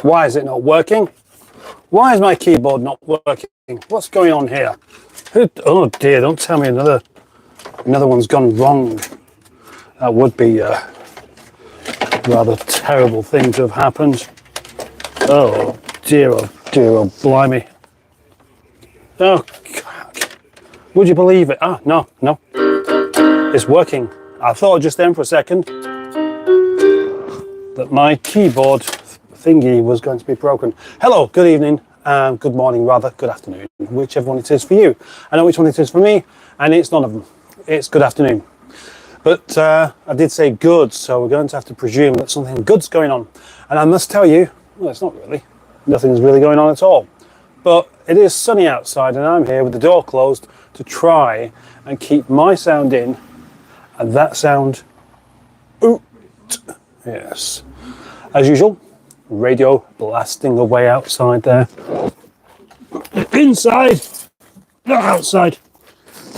Why is it not working? Why is my keyboard not working? What's going on here? Oh dear, don't tell me another one's gone wrong. That would be a rather terrible thing to have happened. Oh dear, oh blimey. Oh, God. Would you believe it? Ah, no. It's working. I thought just then for a second that my keyboard thingy was going to be broken. Hello, good evening, good morning rather, good afternoon, whichever one it is for you. I know which one it is for me, and it's none of them. It's good afternoon. But I did say good, so we're going to have to presume that something good's going on. And I must tell you, well, it's not really. Nothing's really going on at all. But it is sunny outside, and I'm here with the door closed to try and keep my sound in, and that sound out. Yes. As usual, radio blasting away outside there. Inside, not outside.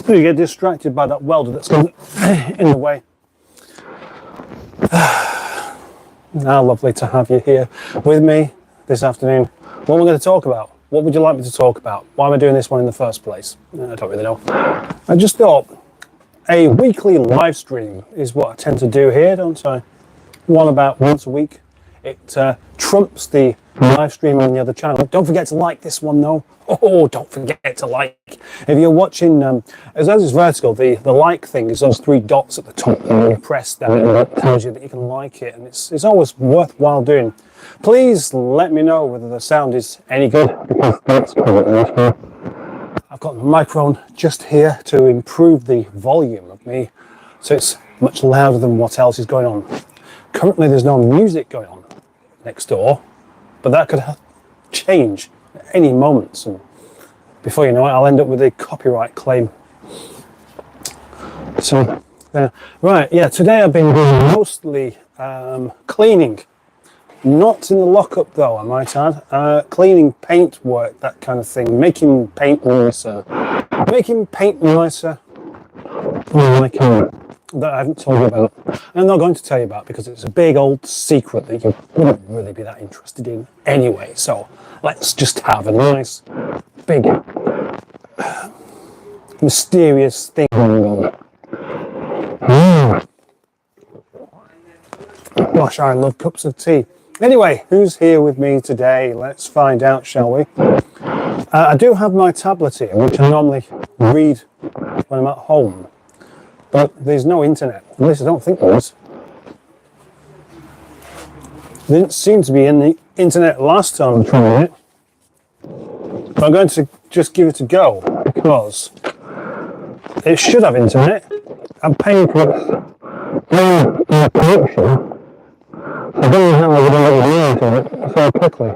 You get distracted by that welder that's in the way. Now, lovely to have you here with me this afternoon. What am I going to talk about? What would you like me to talk about? Why am I doing this one in the first place? I don't really know. I just thought a weekly live stream is what I tend to do here, don't I? One about once a week. It trumps the live stream on the other channel. Don't forget to like this one though. Oh, don't forget to like. If you're watching, as it's vertical, the like thing is those three dots at the top, and you press that, and it tells you that you can like it, and it's always worthwhile doing. Please let me know whether the sound is any good, because that's good. I've got the microphone just here to improve the volume of me, so it's much louder than what else is going on. Currently there's no music going on next door, but that could change at any moment, and before you know it I'll end up with a copyright claim. So right, yeah, today I've been doing mostly cleaning, not in the lockup though, I might add. Cleaning, paint work, that kind of thing, making paint nicer, that I haven't told you about. And I'm not going to tell you about because it's a big old secret that you wouldn't really be that interested in anyway. So let's just have a nice, big, mysterious thing going on. Gosh, I love cups of tea. Anyway, who's here with me today? Let's find out, shall we? I do have my tablet here, which I normally read when I'm at home. But there's no internet. At least I don't think there is. There didn't seem to be any internet last time I tried it. But I'm going to just give it a go because it should have internet. I'm paying for a connection. I don't know how I would let you into it so quickly.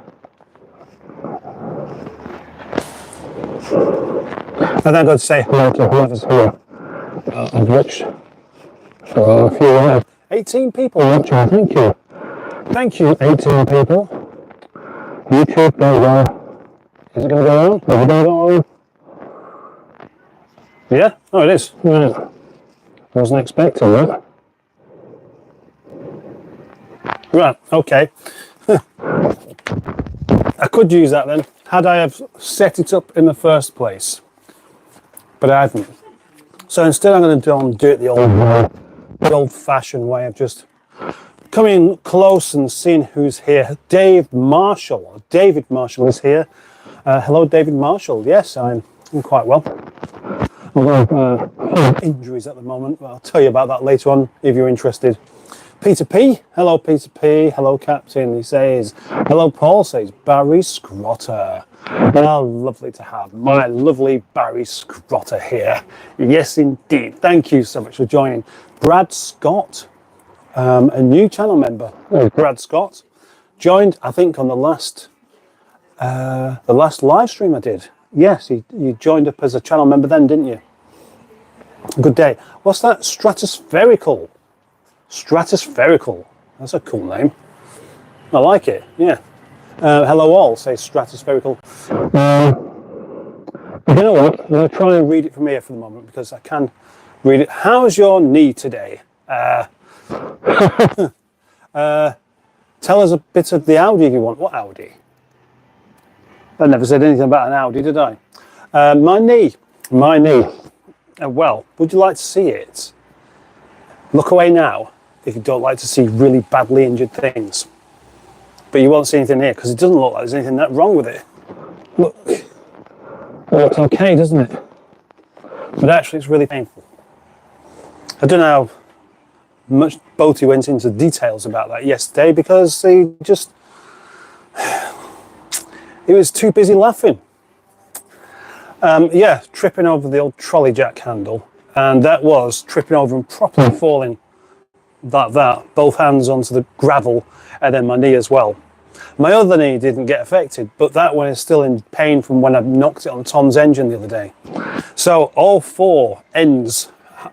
And I'm going to say hello to whoever's here. Of which, a few, 18 people watching, thank you. Thank you, 18 people. YouTube, there we go. Is it going to go on? Is it going to go on? Yeah? Oh, it is. Right. I wasn't expecting that. Right, okay. I could use that then, had I have set it up in the first place. But I haven't. So instead I'm going to do it the old-fashioned way of just coming close and seeing who's here. David Marshall is here. Hello, David Marshall. Yes, I'm quite well. Although injuries at the moment, but I'll tell you about that later on if you're interested. Peter P. Hello, Peter P. Hello, Captain. He says, hello, Paul, says Barry Scrotter. Well, lovely to have my lovely Barry Scrotter here. Yes, indeed. Thank you so much for joining. Brad Scott, a new channel member. Brad Scott joined, I think, on the last live stream I did. Yes, you joined up as a channel member then, didn't you? Good day. What's that? Stratospherical. Stratospherical. That's a cool name. I like it. Yeah. Hello all, says Stratospherical. You know what? I'm going to try and read it from here for the moment because I can read it. How's your knee today? Tell us a bit of the Audi you want. What Audi? I never said anything about an Audi, did I? My knee. Well, would you like to see it? Look away now if you don't like to see really badly injured things. But you won't see anything here because it doesn't look like there's anything that wrong with it. Look, it looks okay, doesn't it? But actually it's really painful. I don't know how much Boaty went into details about that yesterday because he was too busy laughing. Yeah, tripping over the old trolley jack handle, and that was tripping over and properly falling like that, both hands onto the gravel, and then my knee as well. My other knee didn't get affected, but that one is still in pain from when I knocked it on Tom's engine the other day. So all four ends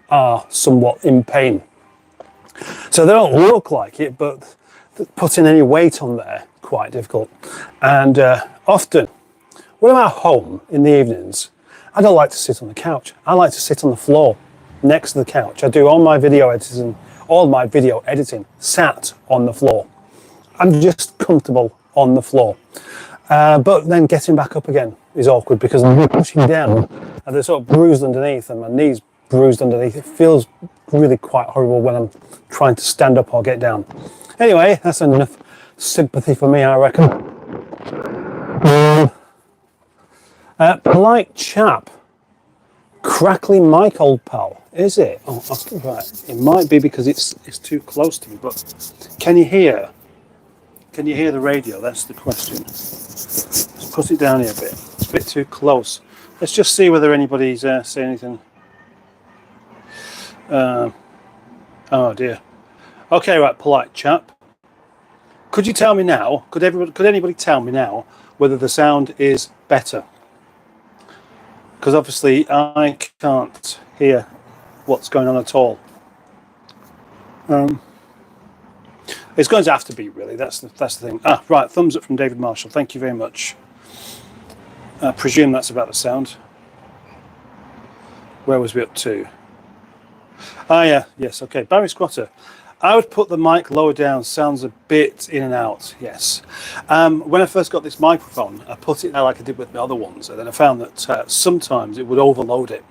are somewhat in pain. So they don't look like it, but putting any weight on there, quite difficult. And often, when I'm at home in the evenings, I don't like to sit on the couch. I like to sit on the floor next to the couch. I do all my video editing sat on the floor. I'm just comfortable on the floor. But then getting back up again is awkward because I'm pushing down and they're sort of bruised underneath and my knee's bruised underneath. It feels really quite horrible when I'm trying to stand up or get down. Anyway, that's enough sympathy for me, I reckon. Polite chap. Crackly mic, old pal. Is it? Oh, right. It might be because it's too close to me, but can you hear? Can you hear the radio? That's the question. Let's put it down here a bit. It's a bit too close. Let's just see whether anybody's saying anything. Oh dear. Okay, right, polite chap. Could you tell me now? Could anybody tell me now whether the sound is better? Because obviously I can't hear what's going on at all. It's going to have to be, really. That's the thing. Ah, right. Thumbs up from David Marshall. Thank you very much. I presume that's about the sound. Where was we up to? Ah, yeah. Yes. Okay. Barry Squatter. I would put the mic lower down. Sounds a bit in and out. Yes. When I first got this microphone, I put it there like I did with my other ones, and then I found that sometimes it would overload it.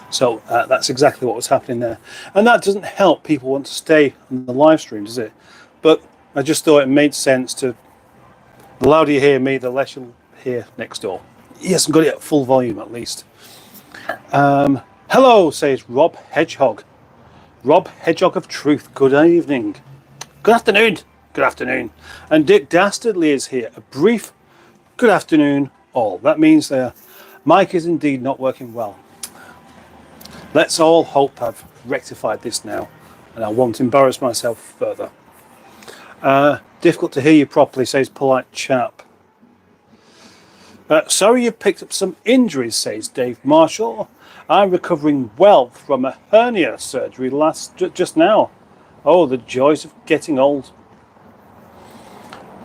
So that's exactly what was happening there. And that doesn't help people want to stay on the live stream, does it? But I just thought it made sense to, the louder you hear me, the less you'll hear next door. Yes, I've got it at full volume at least. Hello, says Rob Hedgehog. Rob Hedgehog of Truth, good evening. Good afternoon. Good afternoon. And Dick Dastardly is here. A brief good afternoon all. That means their mic is indeed not working well. Let's all hope I've rectified this now and I won't embarrass myself further. Difficult to hear you properly, says polite chap. Sorry you've picked up some injuries, says Dave Marshall. I'm recovering well from a hernia surgery just now. Oh, the joys of getting old.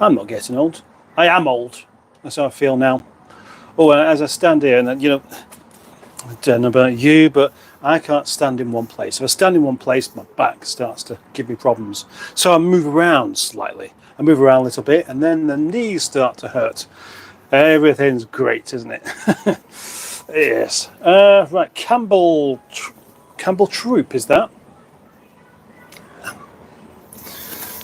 I'm not getting old. I am old. That's how I feel now. Oh, and as I stand here, and you know, I don't know about you, but I can't stand in one place. If I stand in one place, my back starts to give me problems. So I move around slightly. I move around a little bit, and then the knees start to hurt. Everything's great, isn't it? Yes. Right, Campbell Troop, is that?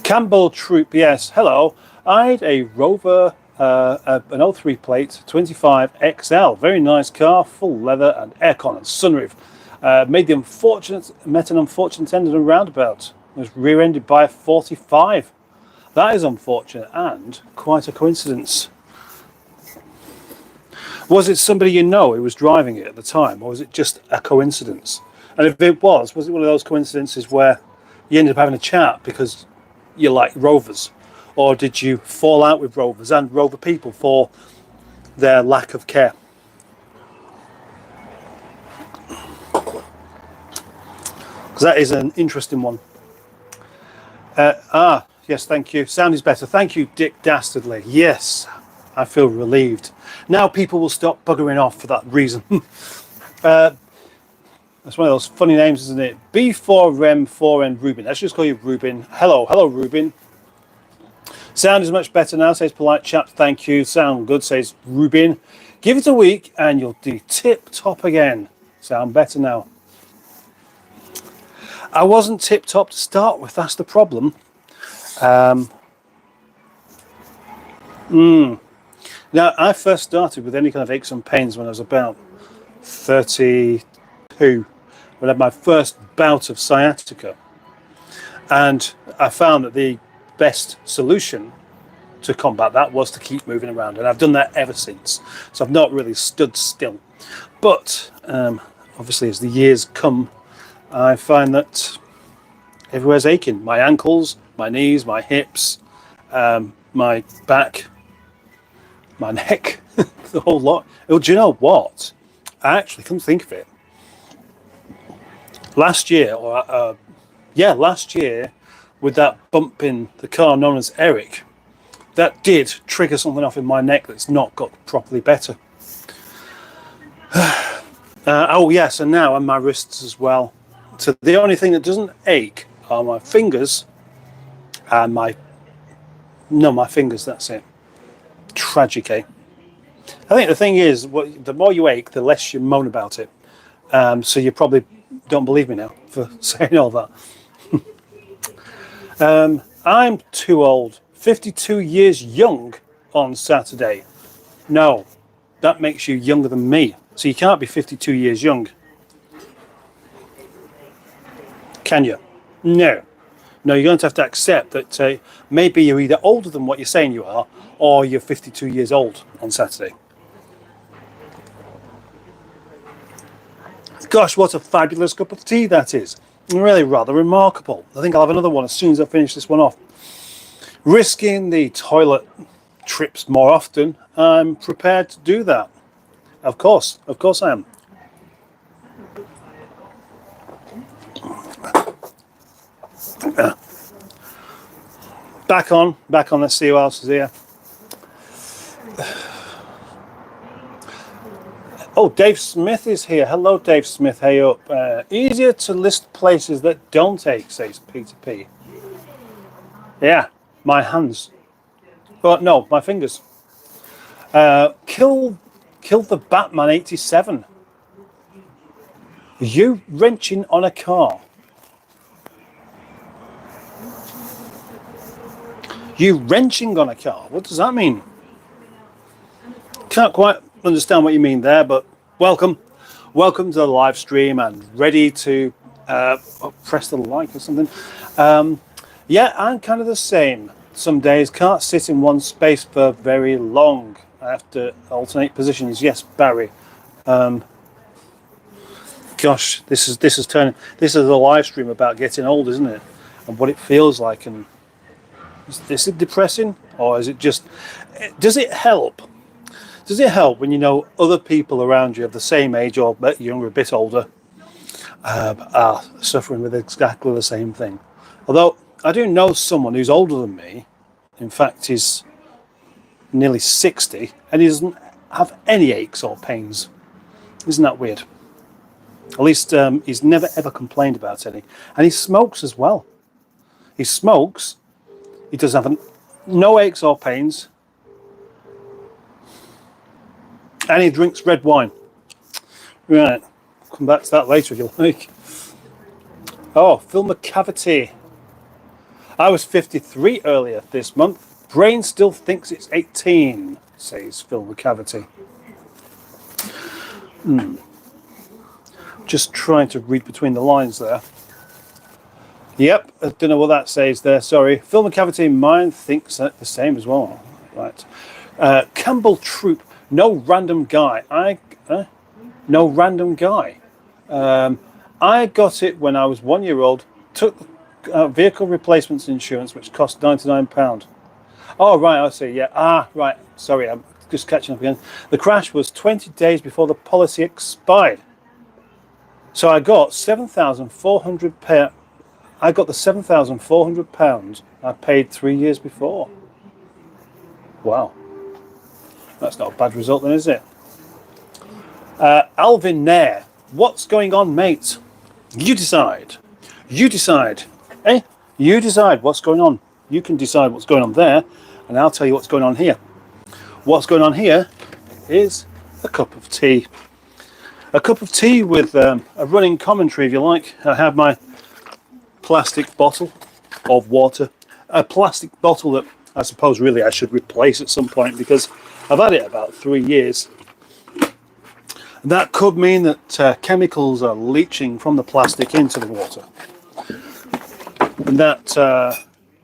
Campbell Troop, yes. Hello. I had a Rover, an 03 plate, 25 XL. Very nice car, full leather and aircon and sunroof. Met an unfortunate end in a roundabout. Was rear-ended by a 45. That is unfortunate and quite a coincidence. Was it somebody you know who was driving it at the time, or was it just a coincidence? And if it was it one of those coincidences where you ended up having a chat because you like Rovers? Or did you fall out with Rovers and Rover people for their lack of care? Because that is an interesting one. Yes, thank you. Sound is better. Thank you, Dick Dastardly. Yes, I feel relieved. Now people will stop buggering off for that reason. That's one of those funny names, isn't it? B4M4N Rubin. Let's just call you Rubin. Hello, Rubin. Sound is much better now, says Polite Chap. Thank you. Sound good, says Rubin. Give it a week and you'll do tip-top again. Sound better now. I wasn't tip-top to start with, that's the problem. Now, I first started with any kind of aches and pains when I was about 32, when I had my first bout of sciatica. And I found that the best solution to combat that was to keep moving around. And I've done that ever since. So I've not really stood still. But obviously, as the years come, I find that everywhere's aching. My ankles, my knees, my hips, my back, my neck, the whole lot. Well, do you know what? I actually couldn't think of it. Last year, last year, with that bump in the car known as Eric, that did trigger something off in my neck that's not got properly better. Oh yes, and now on my wrists as well. So the only thing that doesn't ache are my fingers and my fingers, that's it. Tragic, eh? I think the thing is, the more you ache, the less you moan about it. So you probably don't believe me now for saying all that. I'm too old. 52 years young on Saturday. No, that makes you younger than me. So you can't be 52 years young. Can you? No. No, you're going to have to accept that maybe you're either older than what you're saying you are, or you're 52 years old on Saturday. Gosh, what a fabulous cup of tea that is. Really rather remarkable. I think I'll have another one as soon as I finish this one off. Risking the toilet trips more often, I'm prepared to do that. Of course I am. Back on, let's see who else is here. Oh, Dave Smith is here. Hello, Dave Smith. Hey up. Easier to list places that don't ache, says Peter P. Yeah, my hands. But no, my fingers. Kill the Batman 87. You wrenching on a car. You wrenching on a car. What does that mean? Can't quite understand what you mean there, but welcome to the live stream and ready to press the like or something. Yeah, I'm kind of the same. Some days can't sit in one space for very long. I have to alternate positions. Yes, Barry. Gosh, this is a live stream about getting old, isn't it? And what it feels like. And is it depressing, or is it just? Does it help? Does it help when you know other people around you of the same age or a bit younger, a bit older, are suffering with exactly the same thing? Although I do know someone who's older than me. In fact, he's nearly 60, and he doesn't have any aches or pains. Isn't that weird? At least he's never ever complained about any. And he smokes as well. He smokes. He doesn't have no aches or pains. And he drinks red wine. Right. Come back to that later if you like. Oh, Phil McCavity. I was 53 earlier this month. Brain still thinks it's 18, says Phil McCavity. Just trying to read between the lines there. Yep, I don't know what that says there, sorry. Phil McCavity, mine thinks the same as well. Right. Campbell Troop, no random guy. No random guy. I got it when I was 1 year old, took vehicle replacements insurance, which cost £99. Oh, right, I see, yeah. Right, sorry, I'm just catching up again. The crash was 20 days before the policy expired. So I got £7,400. I got the £7,400 I paid 3 years before. Wow. That's not a bad result then, is it? Alvin Nair. What's going on, mate? You decide. You decide. Eh? You decide what's going on. You can decide what's going on there, and I'll tell you what's going on here. What's going on here is a cup of tea. A cup of tea with a running commentary, if you like. I have my plastic bottle of water. A plastic bottle that I suppose really I should replace at some point, because I've had it about 3 years. That could mean that chemicals are leaching from the plastic into the water. And that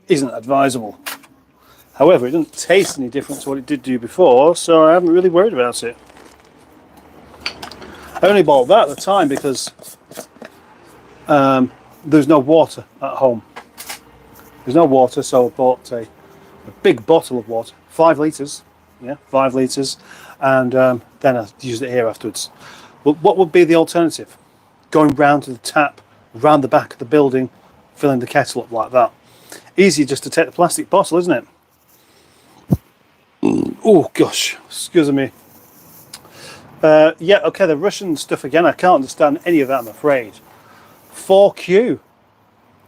isn't advisable. However, it doesn't taste any different to what it did do before, so I haven't really worried about it. I only bought that at the time because there's no water at home. There's no water, so I bought a big bottle of water, 5 litres, yeah, 5 litres, and then I used it here afterwards. But what would be the alternative? Going round to the tap, round the back of the building, filling the kettle up like that. Easier just to take the plastic bottle, isn't it? Oh gosh, excuse me. Yeah, okay, the Russian stuff again, I can't understand any of that, I'm afraid. 4Q.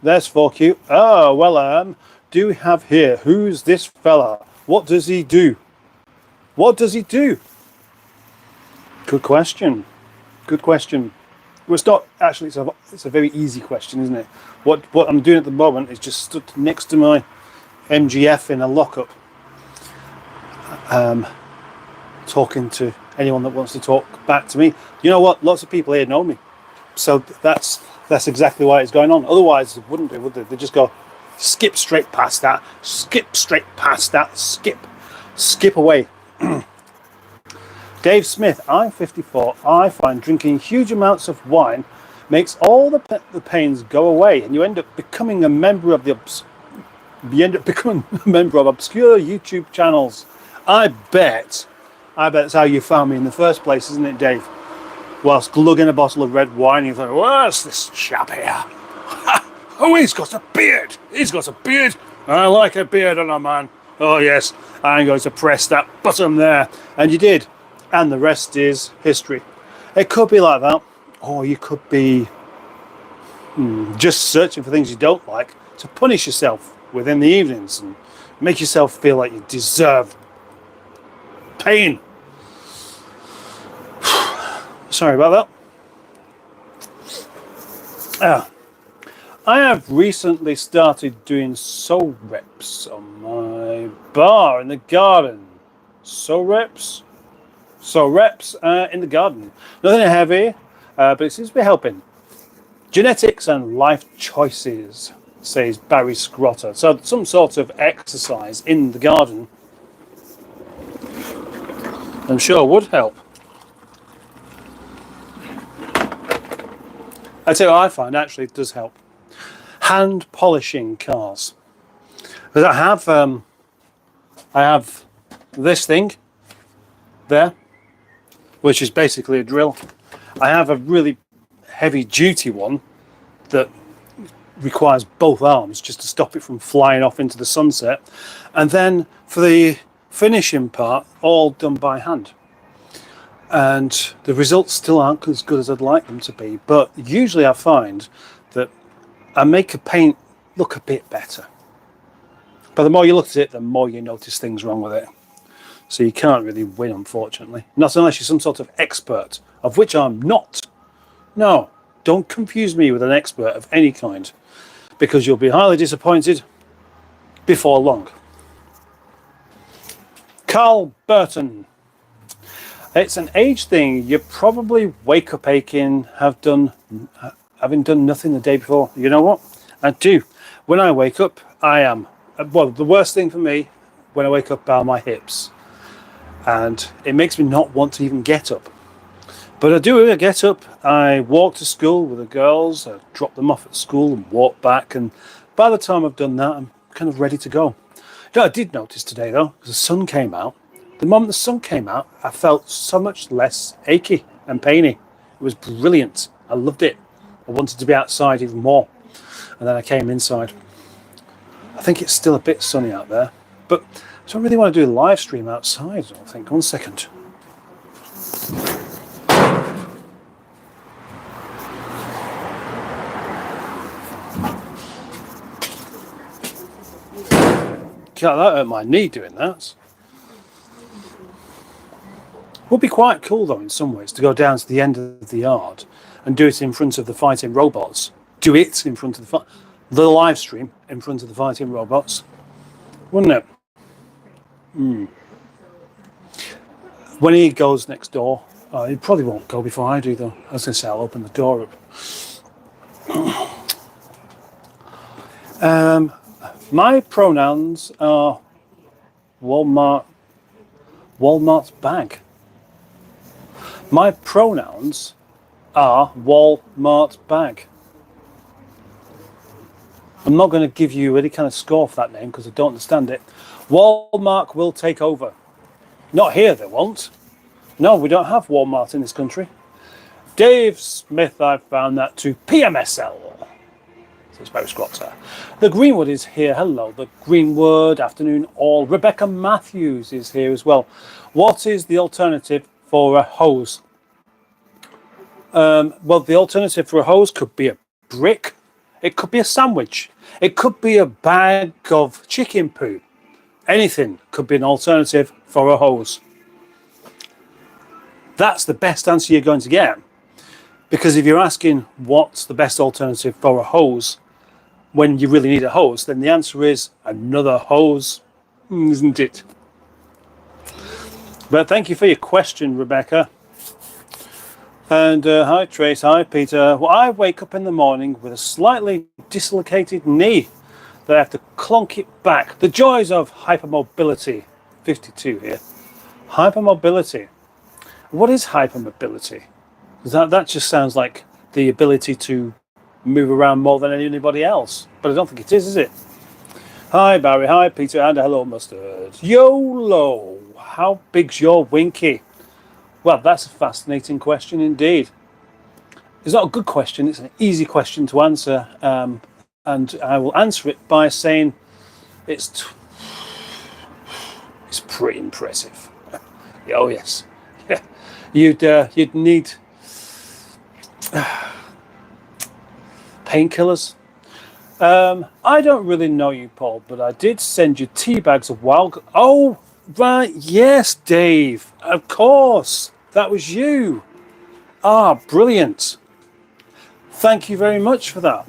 There's 4Q. Oh, well, do we have here? Who's this fella? What does he do? What does he do? Good question. Good question. Well, it's not actually. It's a very easy question, isn't it? What I'm doing at the moment is just stood next to my MGF in a lockup, talking to anyone that wants to talk back to me. You know what? Lots of people here know me, so that's exactly why it's going on. Otherwise, it wouldn't be, would they? They just go skip straight past that, skip straight past that, skip away. Dave Smith, I'm 54. I find drinking huge amounts of wine makes all the pains go away, and you end up becoming a member of obscure YouTube channels. I bet that's how you found me in the first place, isn't it, Dave? Whilst glugging a bottle of red wine, you thought, what's this chap here? Oh, he's got a beard. He's got a beard. I like a beard on a man. Oh, yes, I'm going to press that button there. And you did. And the rest is history. It could be like that. Or you could be just searching for things you don't like to punish yourself within the evenings and make yourself feel like you deserve pain. Sorry about that. I have recently started doing soul reps on my bar in the garden. Soul reps in the garden. Nothing heavy, but it seems to be helping. Genetics and life choices, says Barry Scrotter. So some sort of exercise in the garden, I'm sure would help. I tell you what I find actually does help. Hand polishing cars. Because I have this thing there, which is basically a drill. I have a really heavy duty one that requires both arms just to stop it from flying off into the sunset. And then for the finishing part, all done by hand. And the results still aren't as good as I'd like them to be, but usually I find that I make a paint look a bit better. But the more you look at it, the more you notice things wrong with it. So you can't really win, unfortunately. Not unless you're some sort of expert, of which I'm not. No, don't confuse me with an expert of any kind, because you'll be highly disappointed before long. Carl Burton. It's an age thing. You probably wake up aching, having done nothing the day before. You know what? I do. When I wake up, the worst thing for me when I wake up are my hips. And it makes me not want to even get up. But I do. I get up, I walk to school with the girls, I drop them off at school and walk back. And by the time I've done that, I'm kind of ready to go. You know, I did notice today, though, because the sun came out. The moment the sun came out, I felt so much less achy and painy. It was brilliant. I loved it. I wanted to be outside even more. And then I came inside. I think it's still a bit sunny out there, but I don't really want to do a live stream outside, I think. 1 second. God, that hurt my knee doing that. Would be quite cool though in some ways to go down to the end of the yard and do it in front of the fighting robots. Do it in front of the live stream in front of the fighting robots, wouldn't it? When he goes next door, he probably won't go before I do though. I was going to say I'll open the door up. My pronouns are Walmart's bag. My pronouns are Walmart bag. I'm not going to give you any kind of score for that name because I don't understand it. Walmart will take over. Not here, they won't. No, we don't have Walmart in this country. Dave Smith, I found that to PMSL. So it's very squatter. The Greenwood is here. Hello, the Greenwood. Afternoon all. Rebecca Matthews is here as well. What is the alternative for a hose? Well, the alternative for a hose could be a brick. It could be a sandwich. It could be a bag of chicken poo. Anything could be an alternative for a hose. That's the best answer you're going to get. Because if you're asking what's the best alternative for a hose when you really need a hose, then the answer is another hose, isn't it? But thank you for your question, Rebecca. And hi Trace, hi Peter. Well, I wake up in the morning with a slightly dislocated knee that I have to clonk it back. The joys of hypermobility. 52 here. Hypermobility. What is hypermobility? That just sounds like the ability to move around more than anybody else. But I don't think it is it? Hi Barry, hi Peter, and hello Mustard. YOLO! How big's your winky? Well, that's a fascinating question indeed. It's not a good question, it's an easy question to answer. And I will answer it by saying it's pretty impressive. Oh yes. Yeah. You'd need painkillers. I don't really know you, Paul, but I did send you tea bags a while ago. Oh, right, yes, Dave. Of course. That was you. Ah, brilliant. Thank you very much for that.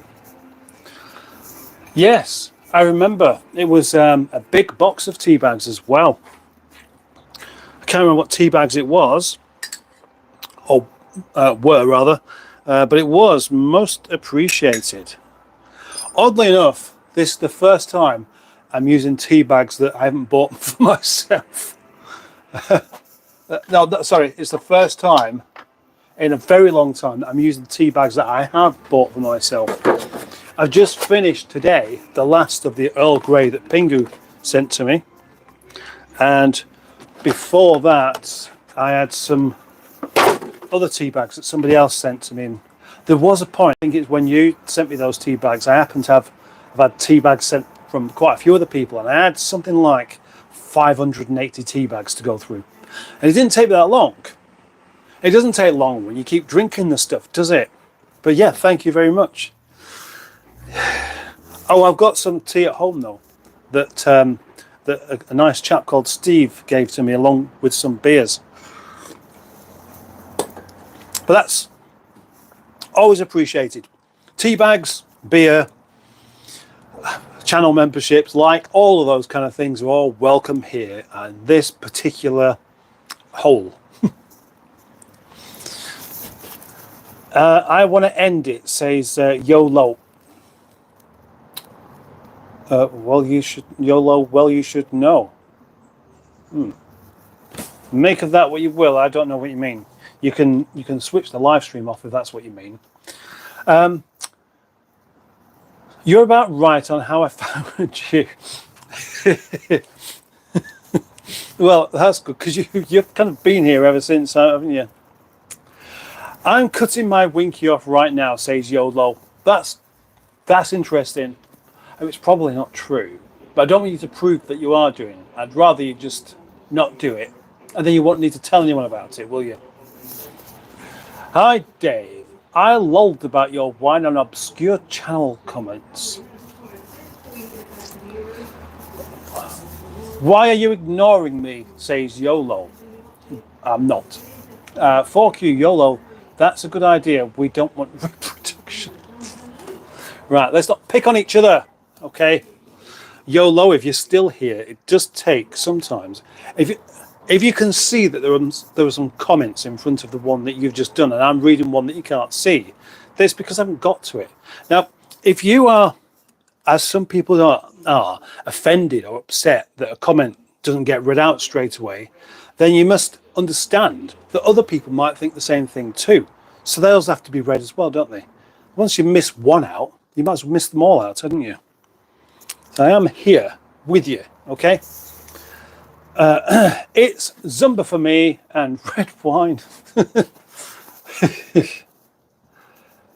Yes, I remember. It was a big box of tea bags as well. I can't remember what tea bags it was, or were rather, but it was most appreciated. Oddly enough, this is the first time I'm using tea bags that I haven't bought for myself. No, sorry, it's the first time in a very long time that I'm using tea bags that I have bought for myself. I've just finished today the last of the Earl Grey that Pingu sent to me, and before that I had some other tea bags that somebody else sent to me. And there was a point, I think it's when you sent me those tea bags, I happened to have had tea bags sent from quite a few other people, and I had something like 580 tea bags to go through. And it didn't take that long. It doesn't take long when you keep drinking the stuff, does it? But yeah, thank you very much. Oh, I've got some tea at home though, that a nice chap called Steve gave to me along with some beers. But that's always appreciated. Tea bags, beer, channel memberships, like all of those kind of things are all welcome here and this particular hole. I want to end it, says YOLO. Well, you should YOLO. Well, you should know. Make of that what you will. I don't know what you mean. You can switch the live stream off if that's what you mean. You're about right on how I found you. Well, that's good because you've kind of been here ever since, haven't you? I'm cutting my winky off right now, says YOLO. That's interesting. I mean, it's probably not true, but I don't want you to prove that you are doing it. I'd rather you just not do it, and then you won't need to tell anyone about it, will you? Hi, Dave. I lolled about your wine on obscure channel comments. Why are you ignoring me? Says YOLO. I'm not. 4Q YOLO. That's a good idea. We don't want reproduction. Right, let's not pick on each other. Okay. YOLO, if you're still here, it does take sometimes. If you can see that there were some comments in front of the one that you've just done, and I'm reading one that you can't see, that's because I haven't got to it. Now, if you are, as some people are offended or upset that a comment doesn't get read out straight away, then you must understand that other people might think the same thing too. So those have to be read as well, don't they? Once you miss one out, you might as well miss them all out, hadn't you? So I am here with you, okay? It's Zumba for me and red wine.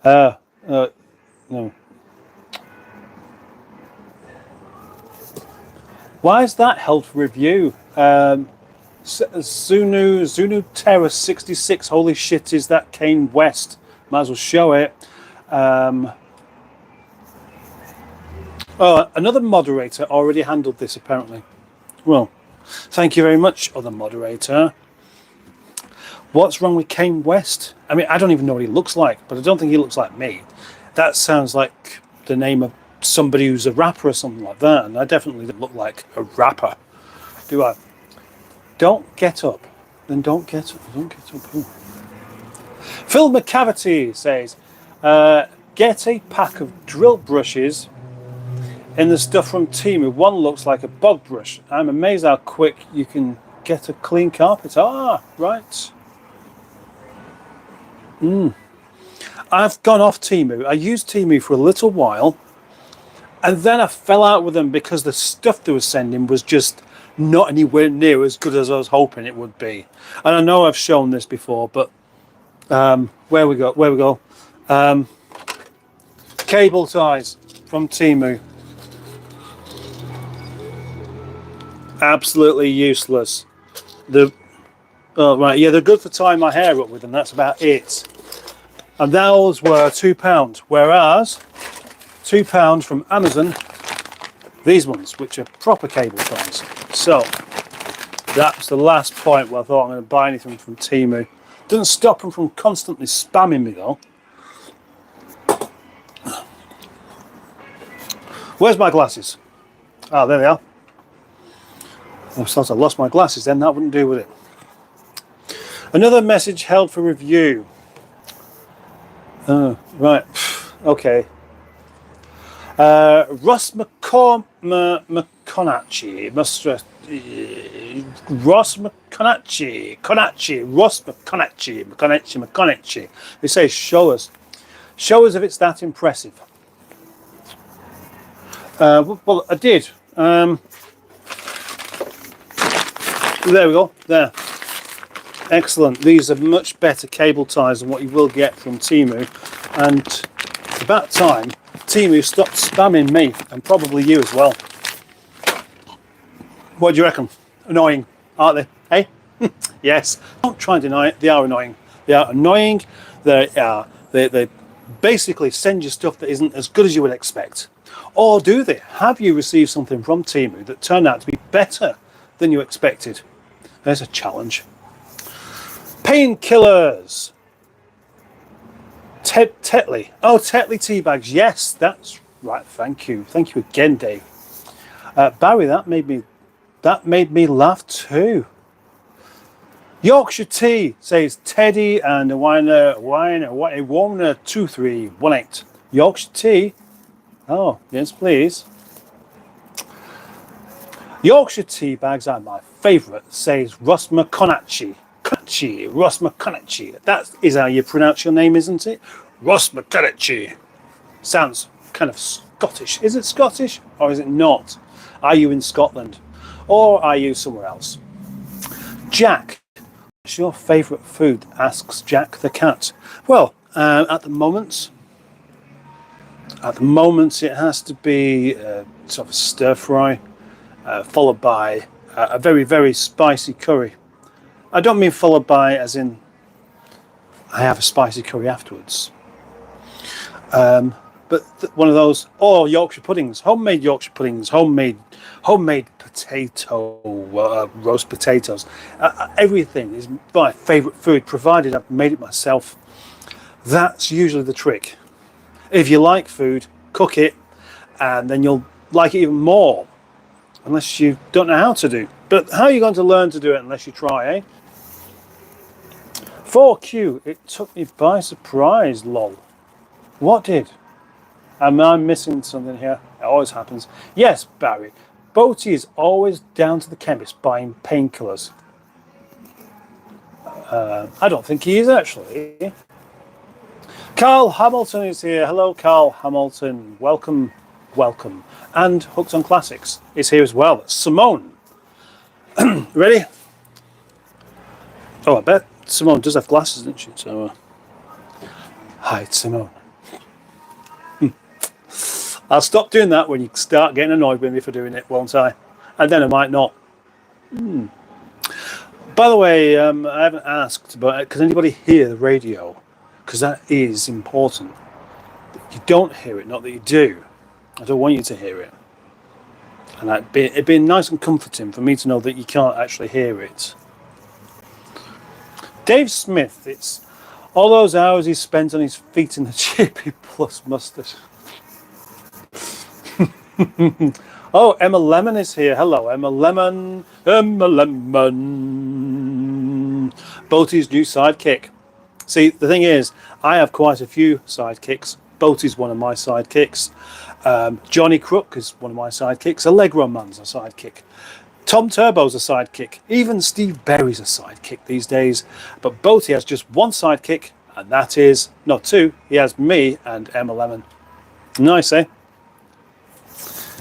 No. Why is that held for review? Zunu Terror 66. Holy shit, is that Kane West? Might as well show it. Oh, another moderator already handled this apparently. Well, thank you very much, other moderator. What's wrong with Kane West? I mean, I don't even know what he looks like, but I don't think he looks like me. That sounds like the name of somebody who's a rapper or something like that, and I definitely don't look like a rapper, do I? Don't get up. Then don't get up. Don't get up. Ooh. Phil McCavity says, get a pack of drill brushes in the stuff from Temu. One looks like a bog brush. I'm amazed how quick you can get a clean carpet. Ah, right. I've gone off Temu. I used Temu for a little while, and then I fell out with them because the stuff they were sending was just not anywhere near as good as I was hoping it would be. And I know I've shown this before, but where we go. Cable ties from Temu. Absolutely useless. They're good for tying my hair up with, and that's about it. And those were £2, whereas £2 from Amazon, these ones, which are proper cable ties. So that's the last point where I thought I'm going to buy anything from Temu. Doesn't stop them from constantly spamming me though. Where's my glasses? Ah, there they are. I thought I lost my glasses then, that wouldn't do with it. Another message held for review. Right, okay. Ross McConaughey, They say, show us if it's that impressive. Well, I did. There we go. There. Excellent. These are much better cable ties than what you will get from Temu. And it's about time Temu stopped spamming me, and probably you as well. What do you reckon? Annoying, aren't they? Hey? Yes. Don't try and deny it. They are annoying. They are annoying. They basically send you stuff that isn't as good as you would expect. Or do they? Have you received something from Temu that turned out to be better than you expected? There's a challenge. Painkillers. Tetley. Oh, Tetley tea bags. Yes, that's right. Thank you. Thank you again, Dave. Barry, that made me laugh too. Yorkshire tea, says Teddy and a Warner 2318. Yorkshire tea. Oh, yes, please. Yorkshire tea bags are my favourite, says Ross McConaughey. Ross McConaughey. That is how you pronounce your name, isn't it? Ross McConaughey. Sounds kind of Scottish. Is it Scottish or is it not? Are you in Scotland or are you somewhere else? Jack, what's your favourite food? Asks Jack the cat. Well, at the moment it has to be sort of stir fry, followed by a very, very spicy curry. I don't mean followed by as in I have a spicy curry afterwards. But one of those, or Yorkshire puddings, homemade potato, roast potatoes. Everything is my favourite food, provided I've made it myself. That's usually the trick. If you like food, cook it, and then you'll like it even more. Unless you don't know how to do. But how are you going to learn to do it unless you try, eh? 4Q, it took me by surprise, lol. What did? Am I missing something here? It always happens. Yes, Barry. Boaty is always down to the chemist buying painkillers. I don't think he is, actually. Carl Hamilton is here. Hello, Carl Hamilton. Welcome, welcome. And Hooked on Classics is here as well. Simone. Ready? Oh, I bet Simone does have glasses, doesn't she? So, hi, Simone. I'll stop doing that when you start getting annoyed with me for doing it, won't I? And then I might not. By the way, I haven't asked, but can anybody hear the radio? Because that is important. You don't hear it, not that you do. I don't want you to hear it. And it'd be nice and comforting for me to know that you can't actually hear it. Dave Smith, it's all those hours he spent on his feet in the chippy plus mustard. Oh, Emma Lemon is here. Hello, Emma Lemon. Emma Lemon. Boaty's new sidekick. See, the thing is, I have quite a few sidekicks. Boaty's one of my sidekicks. Johnny Crook is one of my sidekicks. Allegro Man's a sidekick. Tom Turbo's a sidekick. Even Steve Berry's a sidekick these days. But Boaty has just one sidekick, and that is, not two, he has me and Emma Lemon. Nice, eh?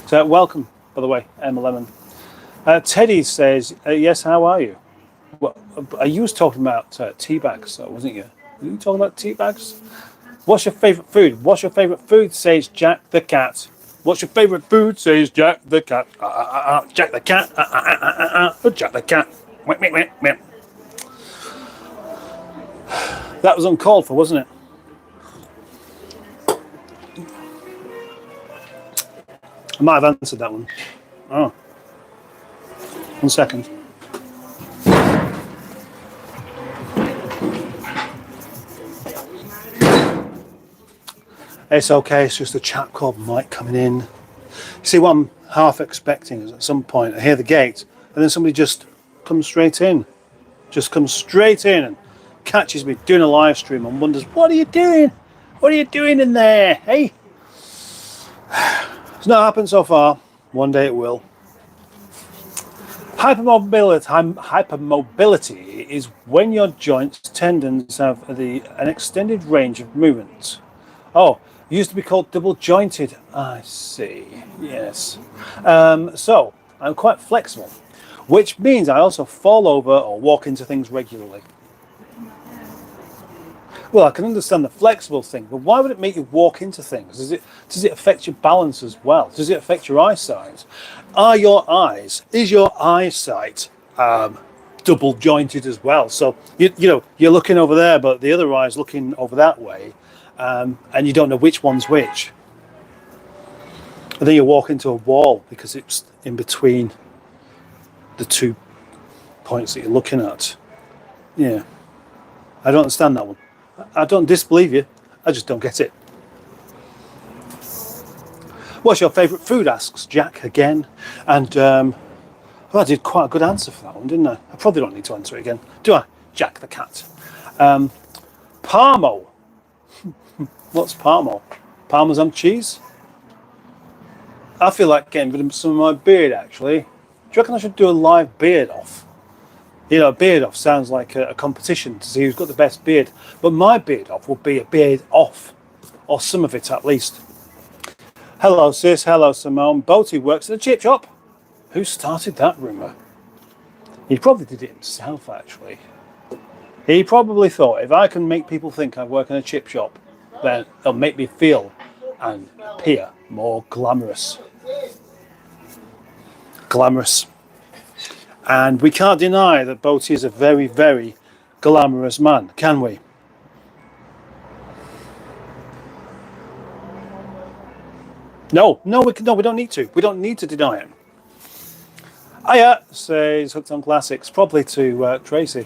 So, welcome, by the way, Emma Lemon. Teddy says, yes, how are you? Well, you was talking about tea bags, wasn't you? Were you talking about tea bags? What's your favourite food? What's your favourite food, says Jack the Cat. What's your favourite food, says Jack the Cat. Jack the Cat. Jack the Cat. That was uncalled for, wasn't it? I might have answered that one. Oh. 1 second. It's okay, it's just a chap called Mike coming in. See, what I'm half expecting is at some point I hear the gate and then somebody just comes straight in. Just comes straight in and catches me doing a live stream and wonders, what are you doing? What are you doing in there, hey? It's not happened so far. One day it will. Hypermobility is when your joints, tendons have an extended range of movement. Oh, used to be called double jointed. I see. Yes. So I'm quite flexible, which means I also fall over or walk into things regularly. Well, I can understand the flexible thing, but why would it make you walk into things? Does it affect your balance as well? Does it affect your eyesight? Is your eyesight double jointed as well? So you're looking over there, but the other eye's looking over that way, and you don't know which one's which. And then you walk into a wall because it's in between the 2 points that you're looking at. Yeah, I don't understand that one. I don't disbelieve you, I just don't get it. What's your favourite food, asks Jack again. And I did quite a good answer for that one, didn't I? I probably don't need to answer it again, do I? Jack the Cat. Parmo. What's Parmo? Parmesan cheese? I feel like getting rid of some of my beard, actually. Do you reckon I should do a live beard off? You know, a beard off sounds like a competition to see who's got the best beard. But my beard off would be a beard off. Or some of it, at least. Hello, sis. Hello, Simone. Boaty works at a chip shop. Who started that rumour? He probably did it himself, actually. He probably thought, if I can make people think I work in a chip shop, then they'll make me feel and appear more glamorous. Glamorous. And we can't deny that Boaty is a very, very glamorous man, can we? No, we don't need to. We don't need to deny it. Hiya, says Hooked on Classics, probably to Tracy.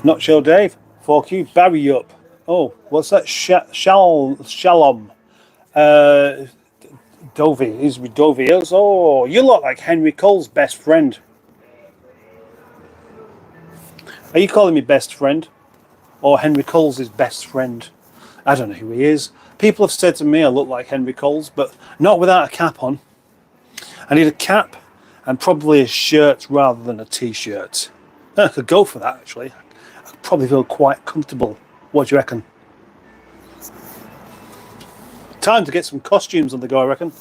Not sure, Dave. 4Q, Barry up. Oh, what's that? Shalom. Dovey. He's with Dovey. Oh, you look like Henry Cole's best friend. Are you calling me best friend? Or Henry Cole's his best friend? I don't know who he is. People have said to me I look like Henry Cole's, but not without a cap on. I need a cap and probably a shirt rather than a t-shirt. I could go for that, actually. I'd probably feel quite comfortable. What do you reckon? Time to get some costumes on the go, I reckon.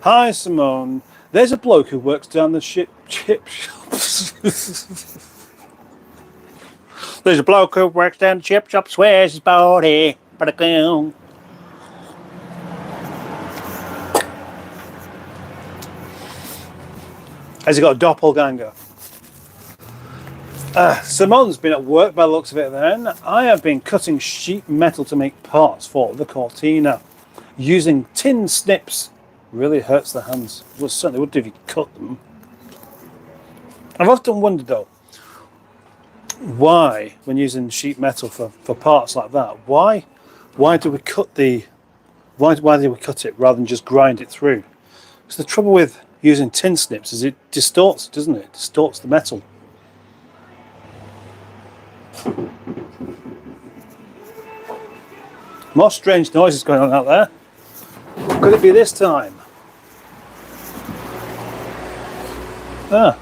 Hi, Simone. There's a bloke who works down the chip shops. There's a bloke who works down the chip shop, swears his body. Has he got a doppelganger? Simone's been at work by the looks of it then. I have been cutting sheet metal to make parts for the Cortina. Using tin snips really hurts the hands. Well, certainly would do if you cut them. I've often wondered though, why, when using sheet metal for parts like that, why do we cut why do we cut it rather than just grind it through? Because the trouble with using tin snips is it distorts, doesn't it? It distorts the metal. More strange noises going on out there. Could it be this time? Ah.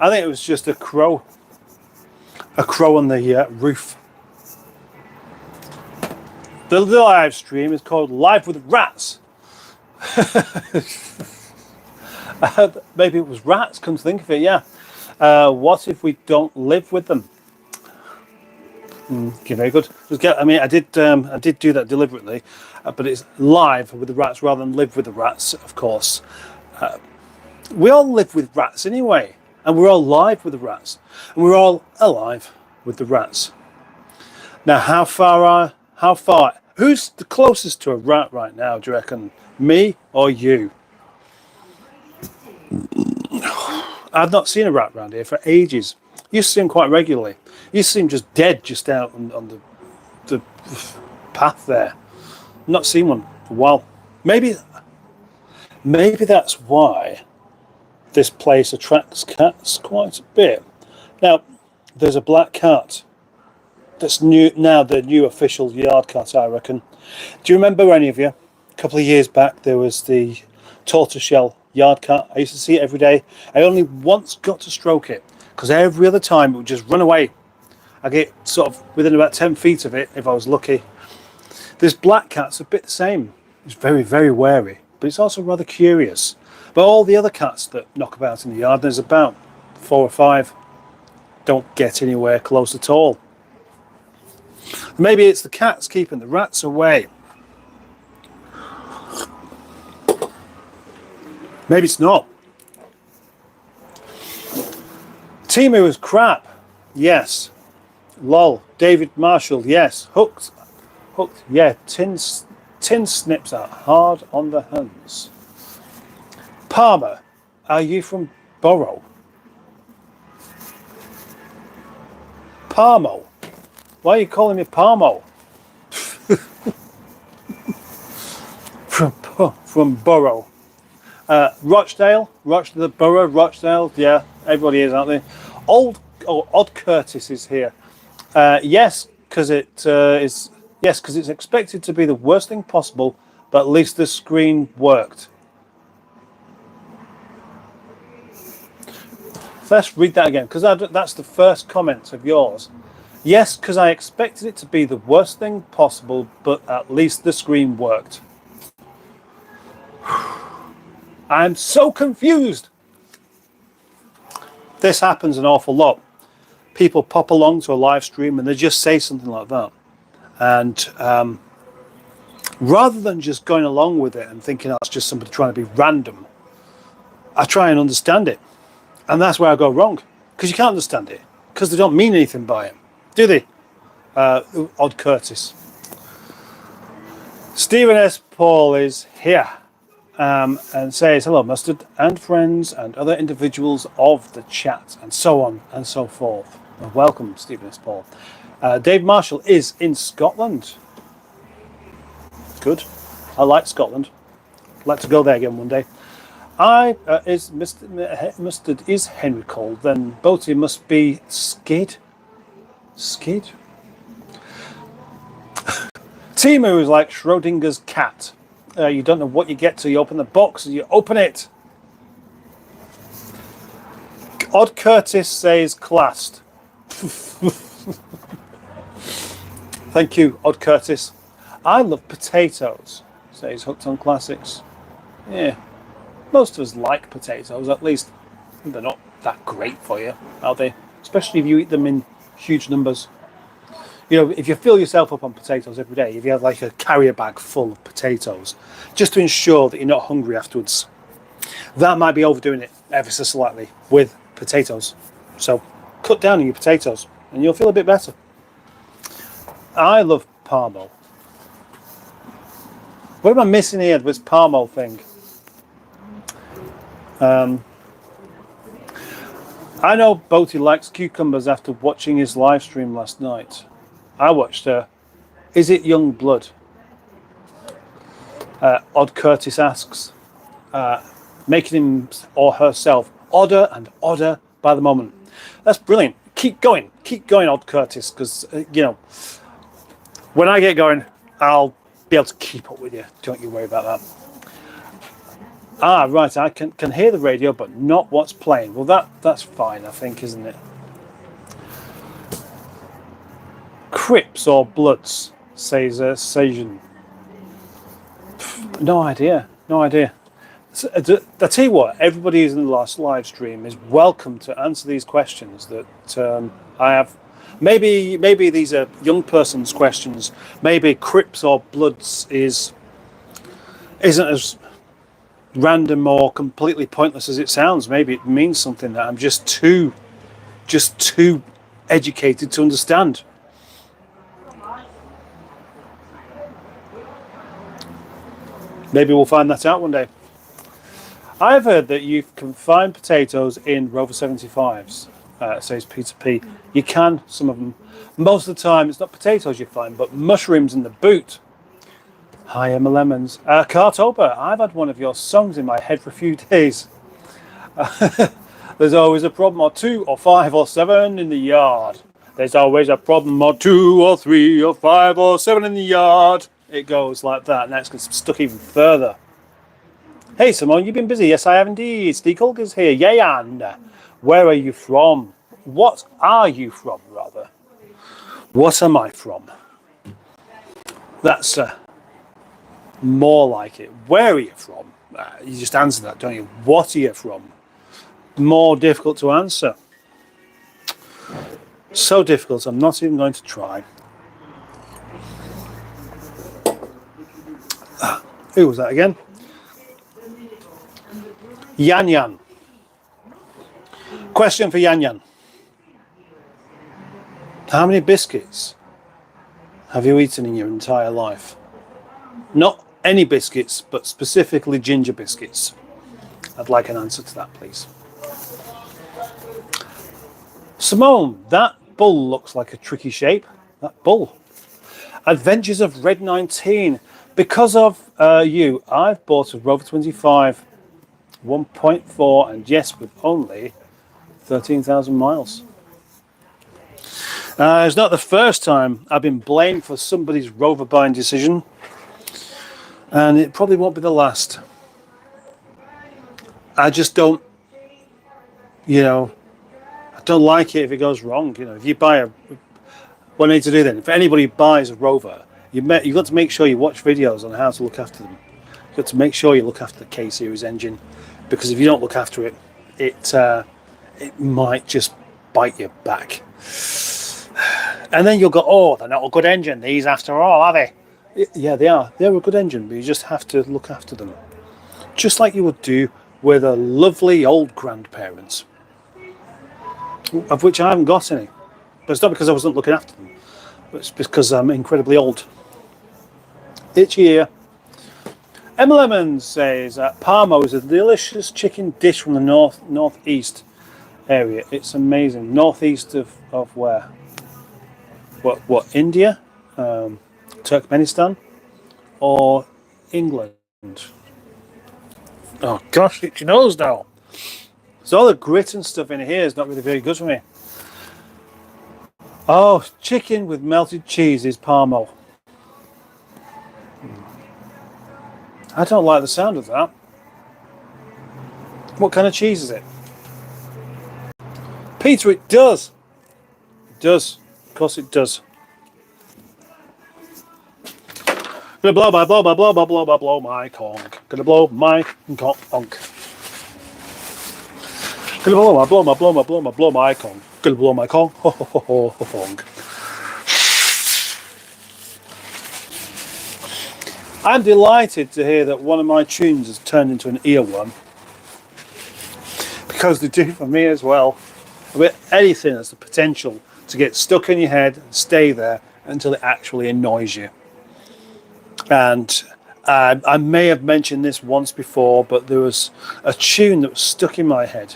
I think it was just a crow. A crow on the roof. The live stream is called Live with Rats. Maybe it was rats, come to think of it, yeah. What if we don't live with them? Okay, very good. I mean, I did do that deliberately, but it's live with the rats rather than live with the rats, of course. We all live with rats anyway, and we're all live with the rats, and we're all alive with the rats. Now, how far? Who's the closest to a rat right now? Do you reckon me or you? I've not seen a rat around here for ages. Used to see them quite regularly. Used to see them just dead, just out on the path there. Not seen one for a while. Maybe that's why this place attracts cats quite a bit. Now, there's a black cat that's new now, the new official yard cat, I reckon. Do you remember, any of you? A couple of years back, there was the tortoiseshell yard cat. I used to see it every day. I only once got to stroke it because every other time it would just run away. I get sort of within about 10 feet of it if I was lucky. This black cat's a bit the same. It's very, very wary, but it's also rather curious. But all the other cats that knock about in the yard, there's about 4 or 5, don't get anywhere close at all. Maybe it's the cats keeping the rats away. Maybe it's not. Timu is crap. Yes. Lol. David Marshall. Yes. Hooked. Yeah. Tin snips are hard on the hands. Palmer, are you from Borough? Parmo. Why are you calling me Parmo? From Borough. Rochdale, the Borough, Rochdale. Yeah, everybody is, aren't they? Odd Curtis is here. Yes, because it's expected to be the worst thing possible, but at least the screen worked. Let's read that again, because that's the first comment of yours. Yes, because I expected it to be the worst thing possible, but at least the screen worked. I'm so confused. This happens an awful lot. People pop along to a live stream and they just say something like that. And rather than just going along with it and thinking that's just somebody trying to be random, I try and understand it. And that's where I go wrong. Because you can't understand it. Because they don't mean anything by it. Do they? Odd Curtis. Stephen S. Paul is here. and says, hello, Mustard, and friends, and other individuals of the chat, and so on and so forth. Well, welcome, Stephen S. Paul. Dave Marshall is in Scotland. Good. I like Scotland. I'd like to go there again one day. Is Mustard is Henry Cole, then Boaty must be Skid. Skid? Timu is like Schrodinger's cat. You don't know what you get till you open the box and you open it. Odd Curtis says classed. Thank you, Odd Curtis. I love potatoes, says Hooked on Classics. Yeah, most of us like potatoes, at least they're not that great for you, are they? Especially if you eat them in huge numbers. You know, if you fill yourself up on potatoes every day, if you have like a carrier bag full of potatoes, just to ensure that you're not hungry afterwards, that might be overdoing it ever so slightly with potatoes. So cut down on your potatoes and you'll feel a bit better. I love Parmo. What am I missing here with this Parmo thing? I know Boaty likes cucumbers after watching his live stream last night. I watched Is It Young Blood? Odd Curtis asks, making him or herself odder and odder by the moment. That's brilliant. Keep going, Odd Curtis, because you know, when I get going, I'll be able to keep up with you. Don't you worry about that. Ah, right. I can hear the radio, but not what's playing. Well, that's fine, I think, isn't it? Crips or Bloods, says Sajan. No idea. No idea. So, I tell you what, everybody who's in the last live stream is welcome to answer these questions that I have. Maybe these are young person's questions. Maybe Crips or Bloods isn't as random or completely pointless as it sounds. Maybe it means something that I'm just too educated to understand. Maybe we'll find that out one day. I've heard that you can find potatoes in Rover 75s, says Peter P. You can, some of them. Most of the time, it's not potatoes you find, but mushrooms in the boot. Hi, Emma Lemons. Cartober, I've had one of your songs in my head for a few days. There's always a problem or two or 5 or 7 in the yard. There's always a problem or 2 or 3 or 5 or 7 in the yard. It goes like that, and that's stuck even further. Hey, Simone, you've been busy. Yes, I have indeed. Steve Colger's here. Yayan. Where are you from? What are you from, rather? What am I from? That's more like it. Where are you from? You just answer that, don't you? What are you from? More difficult to answer. So difficult, I'm not even going to try. Who was that again? Yan Yan. Question for Yan Yan. How many biscuits have you eaten in your entire life? Not any biscuits, but specifically ginger biscuits. I'd like an answer to that, please. Simone, that bull looks like a tricky shape. That bull. Adventures of Red 19. Because of you, I've bought a Rover 25 1.4, and yes, with only 13,000 miles. It's not the first time I've been blamed for somebody's Rover buying decision, and it probably won't be the last. I just don't, I don't like it if it goes wrong. If you buy what I need to do then, if anybody buys a Rover, you've got to make sure you watch videos on how to look after them. You've got to make sure you look after the K-Series engine, because if you don't look after it, it might just bite your back. And then you'll go, oh, they're not a good engine, these after all, are they? Yeah, they are. They're a good engine, but you just have to look after them. Just like you would do with a lovely old grandparents, of which I haven't got any. But it's not because I wasn't looking after them, but it's because I'm incredibly old. Itchy ear. Emma Lemon says Parmo is a delicious chicken dish from the northeast area. It's amazing. Northeast of where? What? India, Turkmenistan, or England? Oh gosh, it's your nose now. So all the grit and stuff in here is not really very good for me. Oh, chicken with melted cheese is Parmo. I don't like the sound of that. What kind of cheese is it? Peter, it does. It does. Of course it does. Gonna blow my conch. Gonna blow my conch. Gonna blow my conch. Gonna blow my conch. Ho ho ho ho ho conch. I'm delighted to hear that one of my tunes has turned into an earworm, because they do for me as well. With anything that's the potential to get stuck in your head and stay there until it actually annoys you. And I may have mentioned this once before, but there was a tune that was stuck in my head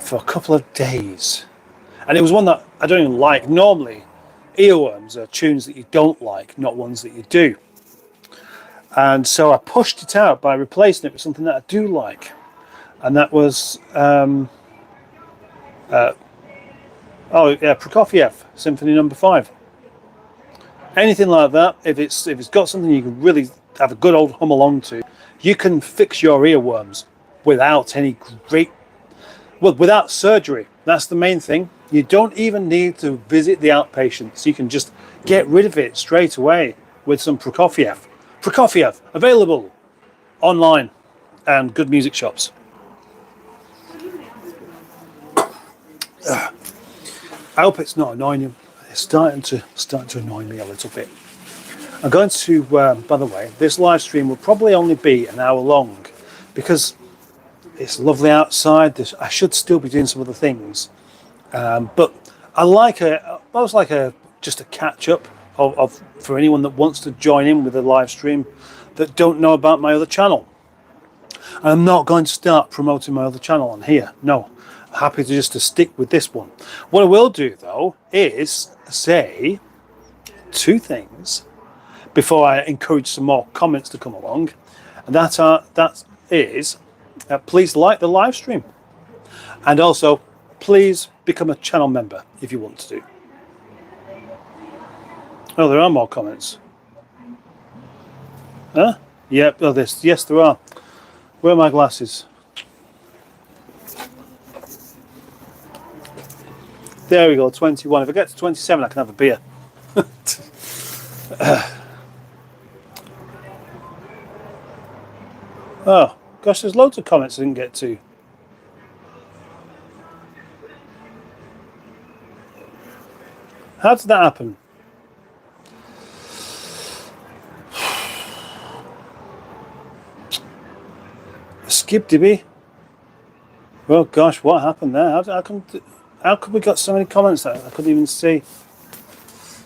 for a couple of days, and it was one that I don't even like. Normally, earworms are tunes that you don't like, not ones that you do. And so I pushed it out by replacing it with something that I do like, and that was Prokofiev Symphony No. 5. Anything like that, if it's got something you can really have a good old hum along to, you can fix your earworms without any without surgery. That's the main thing. You don't even need to visit the outpatients. You can just get rid of it straight away with some Prokofiev. Prokofiev, available online and good music shops. I hope it's not annoying you. It's starting to annoy me a little bit. I'm going to, by the way, this live stream will probably only be an hour long, because it's lovely outside. I should still be doing some other things, but I like just a catch up of for anyone that wants to join in with the live stream that don't know about my other channel. I'm not going to start promoting my other channel on here. No, I'm happy to stick with this one. What I will do though is say two things before I encourage some more comments to come along, and that is please like the live stream, and also please become a channel member if you want to. Oh, there are more comments. Huh? Yep. Oh, yes, there are. Where are my glasses? There we go. 21. If I get to 27, I can have a beer. Oh gosh, there's loads of comments I didn't get to. How did that happen? Skip Dibby. Oh gosh, what happened there? How could we got so many comments that I couldn't even see?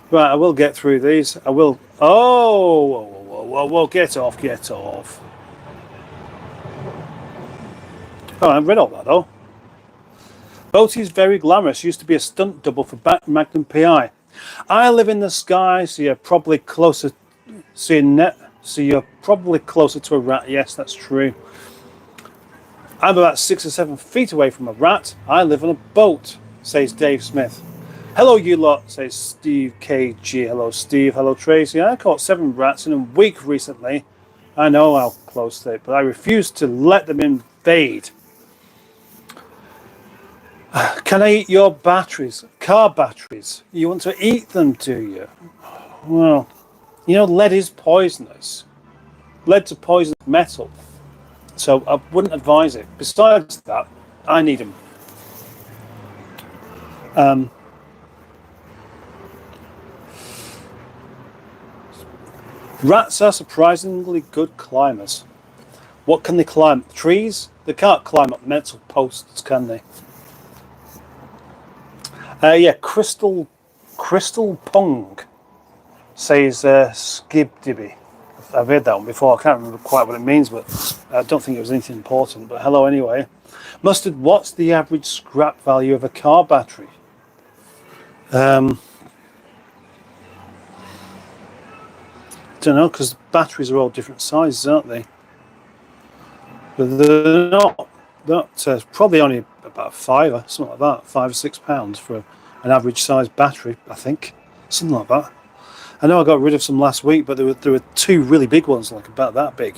Right, I will get through these. I will. Oh, whoa, get off. Oh, I read all that though. Boaty's very glamorous. Used to be a stunt double for Magnum PI. I live in the sky, so you're probably closer. So you're probably closer to a rat. Yes, that's true. I'm about 6 or 7 feet away from a rat. I live on a boat, says Dave Smith. Hello, you lot, says Steve KG. Hello, Steve. Hello, Tracy. I caught 7 rats in a week recently. I know how close they are, but I refuse to let them invade. Can I eat your batteries? Car batteries? You want to eat them, do you? Well, you know, lead is poisonous. Lead's a poisonous metal. So I wouldn't advise it. Besides that, I need them. Rats are surprisingly good climbers. What can they climb? Trees? They can't climb up metal posts, can they? Yeah, Crystal Pong says Skib Dibby. I've heard that one before. I can't remember quite what it means, but I don't think it was anything important. But hello anyway. Mustard, what's the average scrap value of a car battery? Don't know, because batteries are all different sizes, aren't they? But they're not. Probably only about £5 or something like that, £5 or £6 for an average size battery, I think, something like that. I know I got rid of some last week, but there were two really big ones, like about that big,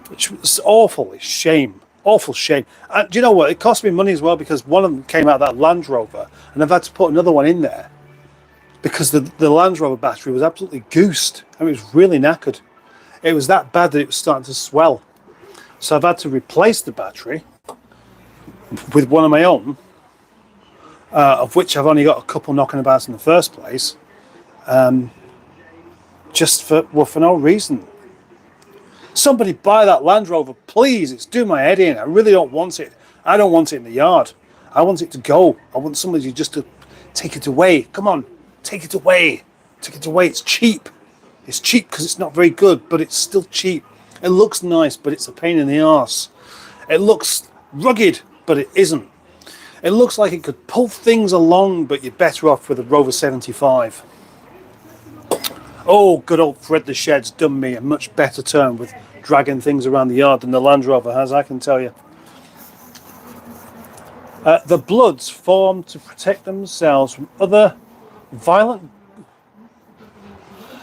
which was awful shame. Awful shame. Do you know what? It cost me money as well because one of them came out of that Land Rover, and I've had to put another one in there because the Land Rover battery was absolutely goosed. I mean, it was really knackered. It was that bad that it was starting to swell. So I've had to replace the battery with one of my own, of which I've only got a couple knocking about in the first place, just for no reason. Somebody buy that Land Rover, please. It's doing my head in. I really don't want it. I don't want it in the yard. I want it to go. I want somebody just to take it away. Come on, take it away. Take it away. It's cheap. It's cheap because it's not very good, but it's still cheap. It looks nice, but it's a pain in the arse. It looks rugged, but it isn't. It looks like it could pull things along, but you're better off with a Rover 75. Oh, good old Fred the Shed's done me a much better turn with dragging things around the yard than the Land Rover has, I can tell you. The Bloods formed to protect themselves from other violent...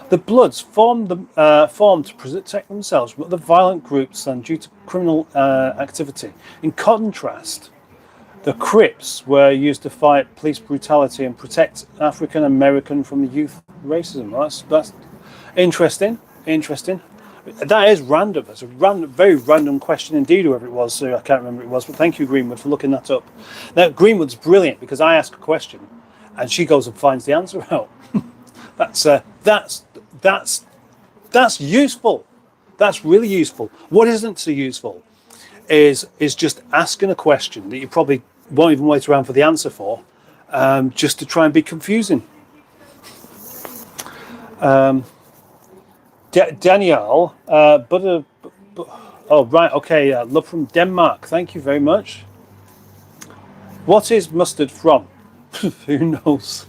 The Bloods formed to protect themselves from other violent groups and due to criminal activity. In contrast, the Crips were used to fight police brutality and protect African American from the youth racism. That's interesting. Interesting. That is random. It's a very random question indeed, whoever it was. So I can't remember who it was, but thank you, Greenwood, for looking that up. Now, Greenwood's brilliant because I ask a question and she goes and finds the answer out. That's useful. That's really useful. What isn't so useful is just asking a question that you probably won't even wait around for the answer for, just to try and be confusing. Danielle, oh right, okay, love from Denmark. Thank you very much. What is mustard from? Who knows?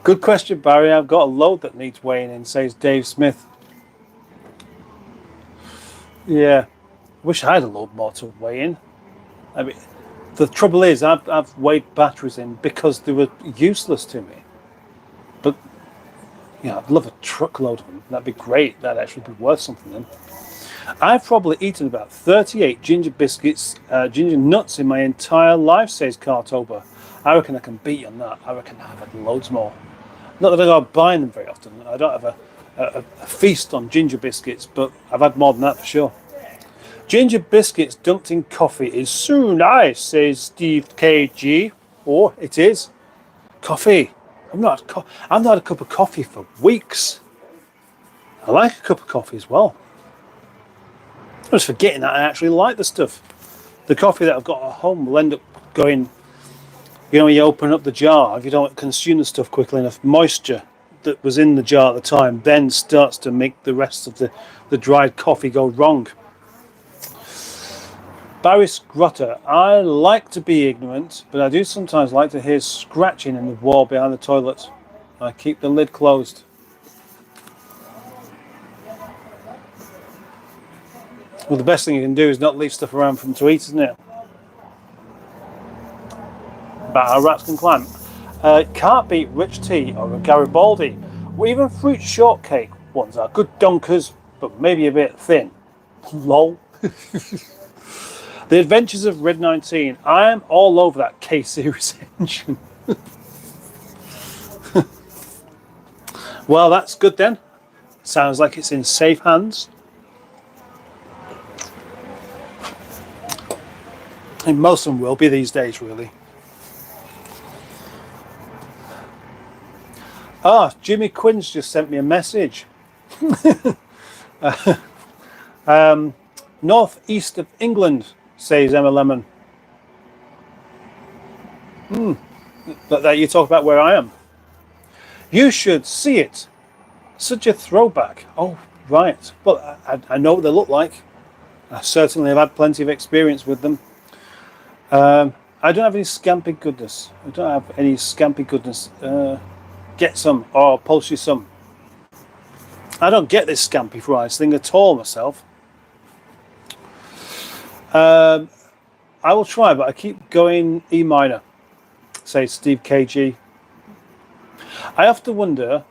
Good question, Barry. I've got a load that needs weighing in, says Dave Smith. Yeah, wish I had a load more to weigh in. I mean, the trouble is, I've weighed batteries in because they were useless to me. But yeah, I'd love a truckload of them. That'd be great. That'd actually be worth something then. I've probably eaten about 38 ginger biscuits, ginger nuts in my entire life, says Cartober. I reckon I can beat you on that. I reckon I've had loads more. Not that I go buying them very often. I don't have a feast on ginger biscuits, but I've had more than that for sure. Ginger biscuits dunked in coffee is so nice, says Steve KG. Oh, it is. Coffee. I'm not a cup of coffee for weeks. I like a cup of coffee as well. I was forgetting that I actually like the stuff. The coffee that I've got at home will end up going, you know, when you open up the jar, if you don't consume the stuff quickly enough, moisture that was in the jar at the time then starts to make the rest of the dried coffee go wrong. Barry Scrutter, I like to be ignorant, but I do sometimes like to hear scratching in the wall behind the toilet. I keep the lid closed. Well, the best thing you can do is not leave stuff around for them to eat, isn't it? But how rats can climb. Can't beat rich tea or a Garibaldi. Well, even fruit shortcake ones are good donkers, but maybe a bit thin. Lol. The Adventures of Red 19. I am all over that K-Series engine. Well, that's good then. Sounds like it's in safe hands. And most of them will be these days, really. Ah, Jimmy Quinn's just sent me a message. Northeast of England, says Emma Lemon. That you talk about where I am. You should see it. Such a throwback. Oh, right. Well, I know what they look like. I certainly have had plenty of experience with them. I don't have any scampi goodness. I don't have any scampi goodness. Get some, or pulse you some. I don't get this scampi fries thing at all myself. I will try, but I keep going E minor, says Steve KG. I often wonder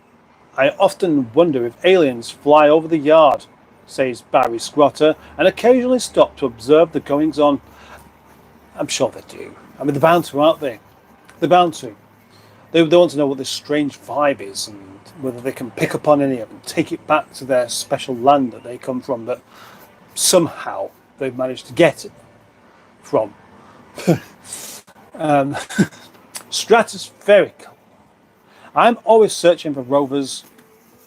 if aliens fly over the yard, says Barry Scrotter, and occasionally stop to observe the goings on. I'm sure they do. I mean, they're bound to, aren't they? They're bound to. They want to know what this strange vibe is and whether they can pick up on any of it and take it back to their special land that they come from, that somehow they've managed to get it from. Stratospheric. I'm always searching for rovers.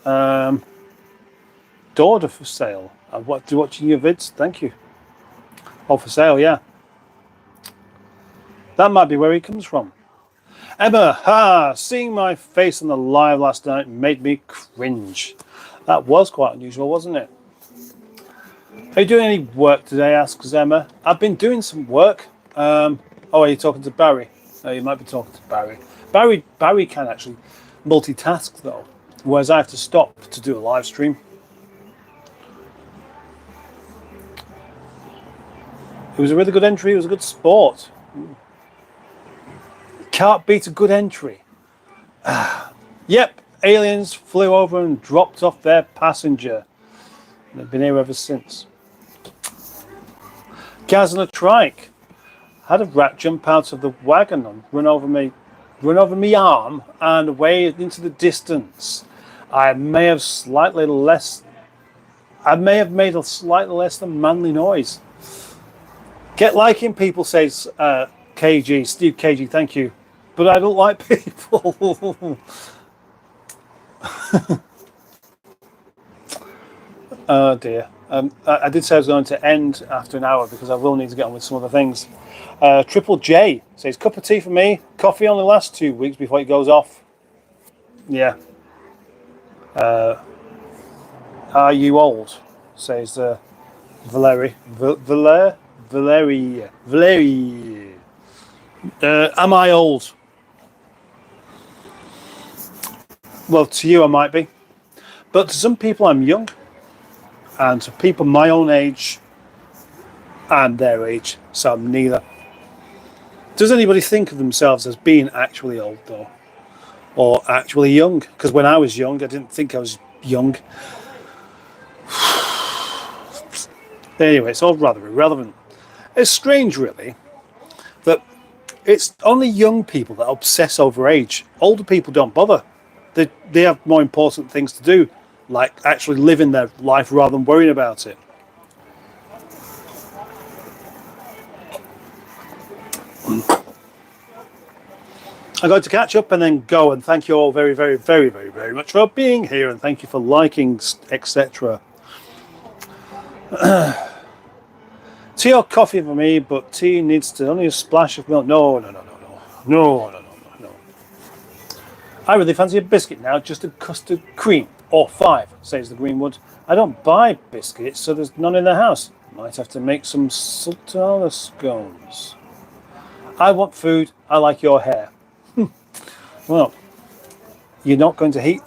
Daughter for sale. I'm watching your vids. Thank you. Oh, for sale, yeah. That might be where he comes from. Emma, seeing my face on the live last night made me cringe. That was quite unusual, wasn't it? Are you doing any work today? Asks Emma. I've been doing some work. Oh, are you talking to Barry? No, you might be talking to Barry. Barry can actually multitask though, whereas I have to stop to do a live stream. It was a really good entry. It was a good sport. Can't beat a good entry. Yep, aliens flew over and dropped off their passenger. They've been here ever since. Gaz and a trike. Had a rat jump out of the wagon and run over me arm and away into the distance. I may have made a slightly less than manly noise. Get liking people, says KG, Steve KG, thank you. But I don't like people. Oh dear. I did say I was going to end after an hour because I will need to get on with some other things. Triple J says, cup of tea for me. Coffee only lasts 2 weeks before it goes off. Yeah. Are you old? Says Valerie. Valerie. Am I old? Well, to you I might be. But to some people I'm young. And to people my own age, I'm their age, so I'm neither. Does anybody think of themselves as being actually old, though? Or actually young? Because when I was young, I didn't think I was young. Anyway, it's all rather irrelevant. It's strange, really, that it's only young people that obsess over age. Older people don't bother. They have more important things to do, like actually living their life rather than worrying about it. I'm going to catch up and then go, and thank you all very, very, very, very, very much for being here, and thank you for liking, etc. Tea or coffee for me, but tea needs to only a splash of milk. No. I really fancy a biscuit now, just a custard cream. Or 5, says the Greenwood. I don't buy biscuits, so there's none in the house. Might have to make some sultana scones. I want food. I like your hair. Well, you're not going to heat.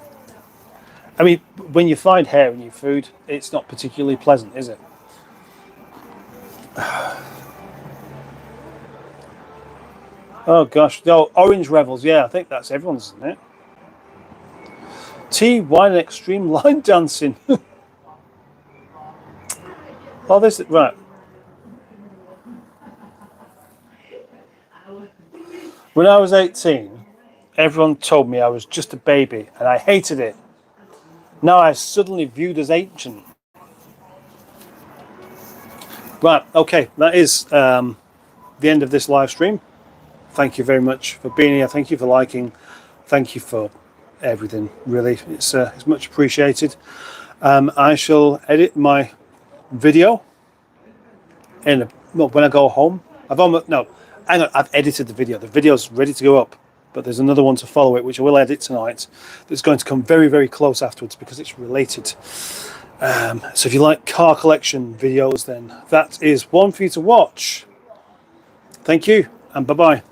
I mean, when you find hair in your food, it's not particularly pleasant, is it? Oh gosh, no, Orange Revels. Yeah, I think that's everyone's, isn't it? Tea, wine, and extreme line dancing. Oh, this is right. When I was 18, everyone told me I was just a baby, and I hated it. Now I'm suddenly viewed as ancient. Right, okay, that is the end of this live stream. Thank you very much for being here. Thank you for liking. Thank you for everything, really. It's much appreciated. I shall edit my video when I go home. I've edited the video. The video's ready to go up. but there's another one to follow it, which I will edit tonight, that's going to come very, very close afterwards because it's related. So if you like car collection videos, then that is one for you to watch. Thank you, and bye-bye.